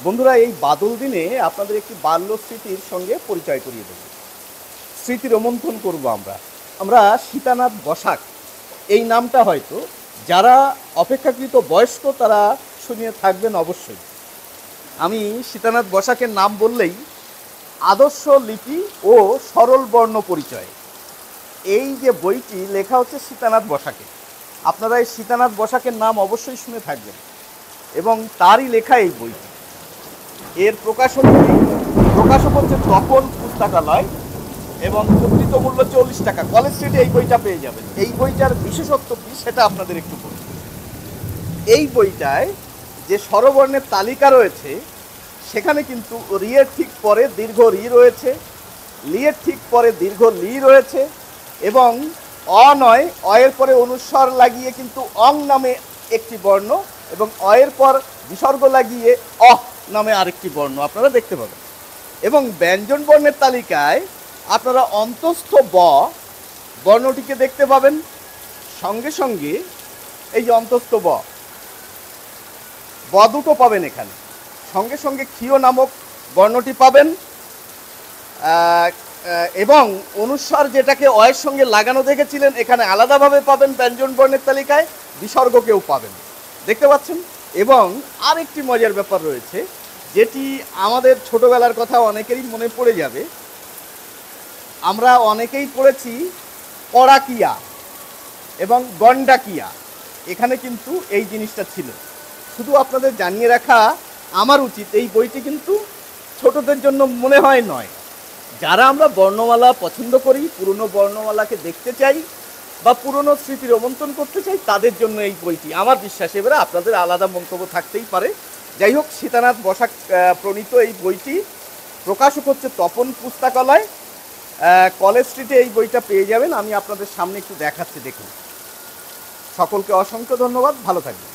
বন্ধুরা, এই বাদল দিনে আপনাদের একটি বাল্য স্মৃতির সঙ্গে পরিচয় করিয়ে দেব। স্মৃতি রোমন্থন করব আমরা। আমরা সীতানাথ বসাক, এই নামটা হয়তো যারা অপেক্ষাকৃত বয়স্ক তারা শুনিয়ে থাকবেন অবশ্যই। আমি সীতানাথ বসাকের নাম বললেই আদর্শ লিপি ও সরল বর্ণ পরিচয়, এই যে বইটি লেখা হচ্ছে সীতানাথ বসাকে। আপনারা এই সীতানাথ বসাকের নাম অবশ্যই শুনে থাকবেন এবং তারই লেখা এই বইটি। এর প্রকাশক হচ্ছে তপন পুস্তকালয় এবং মুদ্রিত মূল্য 40 টাকা। কলেজ স্ট্রিটে এই বইটা পেয়ে যাবেন। এই বইটার বিশেষত্ব কী সেটা আপনাদের একটু বলি। এই বইটায় যে স্বরবর্ণের তালিকা রয়েছে সেখানে কিন্তু রিয়ের ঠিক পরে দীর্ঘ রি রয়েছে, লিয়ের ঠিক পরে দীর্ঘ লি রয়েছে এবং অ নয়, অয়ের পরে অনুস্বর লাগিয়ে কিন্তু অং নামে একটি বর্ণ এবং অয়ের পর বিসর্গ লাগিয়ে অহ নামে আরেকটি বর্ণ আপনারা দেখতে পাবেন। এবং ব্যঞ্জন বর্ণের তালিকায় আপনারা অন্তস্থ ব বর্ণটিকে দেখতে পাবেন, সঙ্গে সঙ্গে এই যে অন্তস্থ ব দুটো পাবেন এখানে, সঙ্গে সঙ্গে ক্ষীয় নামক বর্ণটি পাবেন এবং অনুস্বার যেটাকে অয়ের সঙ্গে লাগানো দেখেছিলেন এখানে আলাদাভাবে পাবেন। ব্যঞ্জন বর্ণের তালিকায় বিসর্গকেও পাবেন, দেখতে পাচ্ছেন। এবং আরেকটি মজার ব্যাপার রয়েছে যেটি আমাদের ছোটবেলার কথা অনেকেরই মনে পড়ে যাবে। আমরা অনেকেই পড়েছি কড়াকিয়া এবং গন্ডাকিয়া, এখানে কিন্তু এই জিনিসটা ছিল। শুধু আপনাদের জানিয়ে রাখা আমার উচিত, এই বইটি কিন্তু ছোটদের জন্য মনে হয় নয়। যারা আমরা বর্ণমালা পছন্দ করি, পুরনো বর্ণমালাকে দেখতে চাই বা পুরনো স্মৃতি রোমন্থন করতে চাই, তাদের জন্য এই বইটি আমার বিশ্বাস। এবারে আপনাদের আলাদা মন্তব্য থাকতেই পারে। যাই হোক, সীতানাথ বসাক প্রণীত এই বইটি, প্রকাশক হচ্ছে তপন পুস্তকালয়, কলেজ স্ট্রিটে এই বইটা পেয়ে যাবেন। আমি আপনাদের সামনে একটু দেখাচ্ছি, দেখুন। সকলকে অসংখ্য ধন্যবাদ, ভালো থাকবেন।